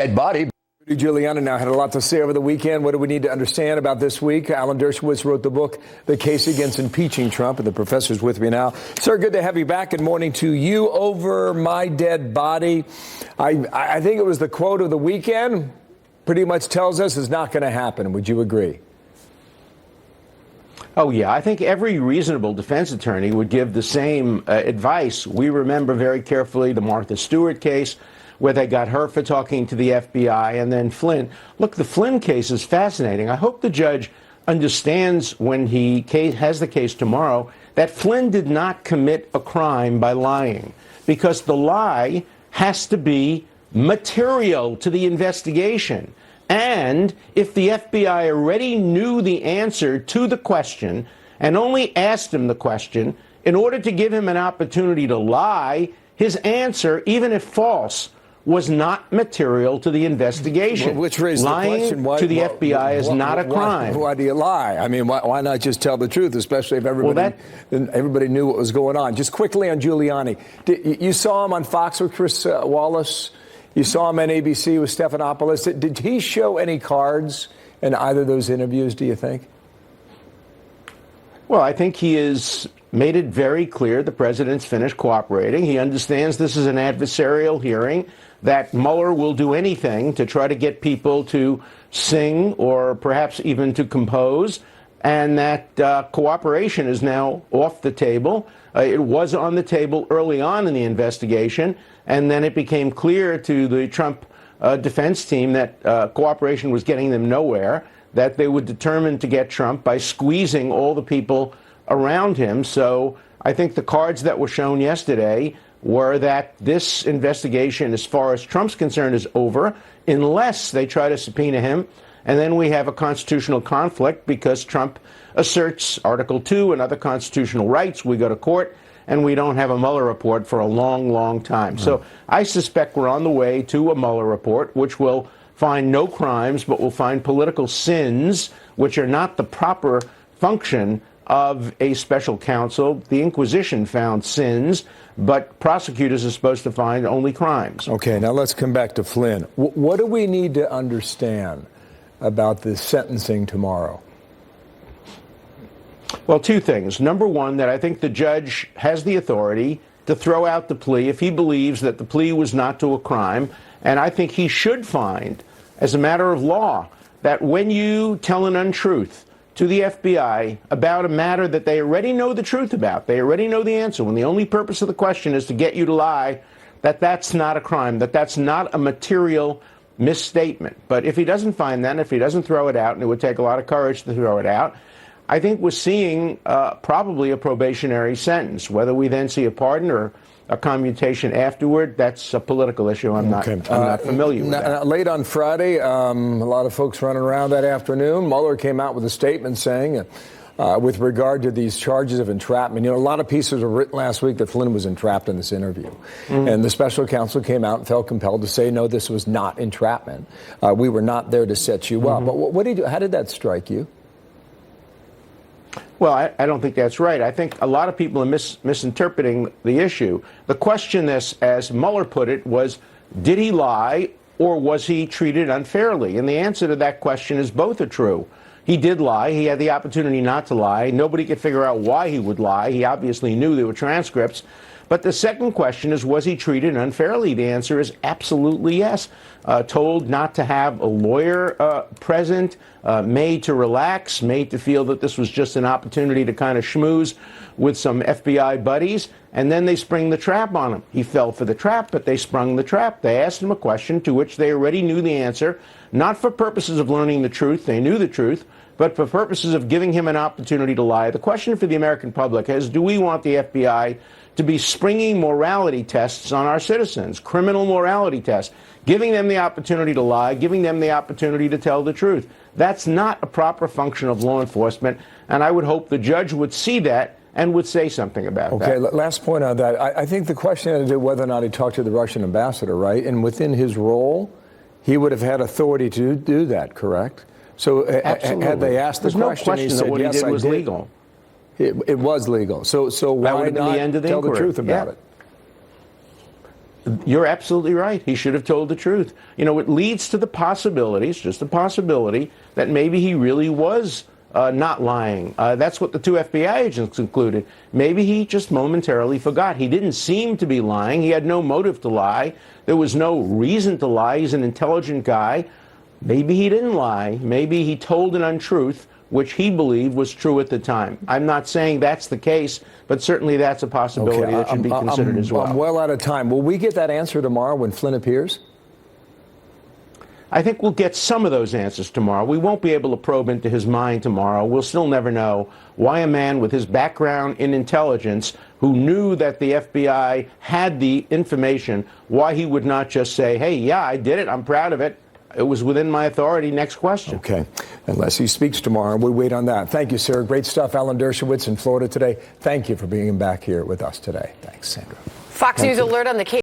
Dead body. Rudy Giuliani now had a lot to say over the weekend. What do we need to understand about this week? Alan Dershowitz wrote the book, The Case Against Impeaching Trump, and the professor's with me now. Sir, good to have you back. Good morning to you. Over my dead body. I think it was the quote of the weekend. Pretty much tells us it's not going to happen. Would you agree? Oh, yeah. I think every reasonable defense attorney would give the same advice. We remember very carefully the Martha Stewart case, where they got her for talking to the FBI, and then Flynn. Look, the Flynn case is fascinating. I hope the judge understands when he has the case tomorrow that Flynn did not commit a crime by lying, because the lie has to be material to the investigation. And if the FBI already knew the answer to the question and only asked him the question in order to give him an opportunity to lie, his answer, even if false, was not material to the investigation. Which raises the question, lying to the FBI is not a crime. Why do you lie? I mean, why not just tell the truth, especially if everybody knew what was going on? Just quickly on Giuliani. You saw him on Fox with Chris Wallace. You saw him on ABC with Stephanopoulos. Did he show any cards in either of those interviews, do you think? Well, I think he has made it very clear the president's finished cooperating. He understands this is an adversarial hearing, that Mueller will do anything to try to get people to sing or perhaps even to compose, and that cooperation is now off the table. It was on the table early on in the investigation, and then it became clear to the Trump defense team that cooperation was getting them nowhere, that they were determined to get Trump by squeezing all the people around him. So I think the cards that were shown yesterday were that this investigation, as far as Trump's concerned, is over unless they try to subpoena him. And then we have a constitutional conflict because Trump asserts Article 2 and other constitutional rights. We go to court and we don't have a Mueller report for a long, long time. So I suspect we're on the way to a Mueller report, which will find no crimes, but will find political sins, which are not the proper function of a special counsel. The Inquisition found sins, but prosecutors are supposed to find only crimes. Okay, now let's come back to Flynn. What do we need to understand about the sentencing tomorrow? Well, two things. Number one, that I think the judge has the authority to throw out the plea if he believes that the plea was not to a crime. And I think he should find, as a matter of law, that when you tell an untruth to the FBI about a matter that they already know the truth about, they already know the answer, when the only purpose of the question is to get you to lie, that's not a crime, that's not a material misstatement. But if he doesn't find that, if he doesn't throw it out, and it would take a lot of courage to throw it out, I think we're seeing probably a probationary sentence. Whether we then see a pardon or a commutation afterward, that's a political issue. I'm not familiar with that. Late on Friday, a lot of folks running around that afternoon, Mueller came out with a statement saying, with regard to these charges of entrapment, a lot of pieces were written last week that Flynn was entrapped in this interview. And the special counsel came out and felt compelled to say, no, this was not entrapment. We were not there to set you up. But how did that strike you? Well, I don't think that's right. I think a lot of people are misinterpreting the issue. The question, as Mueller put it, was, did he lie or was he treated unfairly? And the answer to that question is both are true. He did lie. He had the opportunity not to lie. Nobody could figure out why he would lie. He obviously knew there were transcripts. But the second question is, was he treated unfairly? The answer is absolutely yes. Told not to have a lawyer present, made to relax, made to feel that this was just an opportunity to kind of schmooze with some FBI buddies, and then they spring the trap on him. He fell for the trap, but they sprung the trap. They asked him a question to which they already knew the answer, not for purposes of learning the truth, they knew the truth, but for purposes of giving him an opportunity to lie. The question for the American public is, do we want the FBI to be springing morality tests on our citizens, criminal morality tests, giving them the opportunity to lie, giving them the opportunity to tell the truth? That's not a proper function of law enforcement, and I would hope the judge would see that and would say something about that. Okay, last point on that. I think the question had to do with whether or not he talked to the Russian ambassador, right? And within his role, he would have had authority to do that, correct? So had they asked the question, no question he said, that what yes, he did I was did. legal. It was legal. So why not the end of the tell inquiry. the truth about it? You're absolutely right. He should have told the truth. You know, it leads to the possibility, it's just a possibility, that maybe he really was not lying. That's what the two FBI agents concluded. Maybe he just momentarily forgot. He didn't seem to be lying. He had no motive to lie. There was no reason to lie. He's an intelligent guy. Maybe he didn't lie. Maybe he told an untruth, which he believed was true at the time. I'm not saying that's the case, but certainly that's a possibility that should be considered as well. I'm well out of time. Will we get that answer tomorrow when Flynn appears? I think we'll get some of those answers tomorrow. We won't be able to probe into his mind tomorrow. We'll still never know why a man with his background in intelligence, who knew that the FBI had the information, why he would not just say, hey, yeah, I did it, I'm proud of it. It was within my authority. Next question. Okay. Unless he speaks tomorrow, we wait on that. Thank you, sir. Great stuff. Alan Dershowitz in Florida today. Thank you for being back here with us today. Thanks, Sandra. Fox News alert on the case.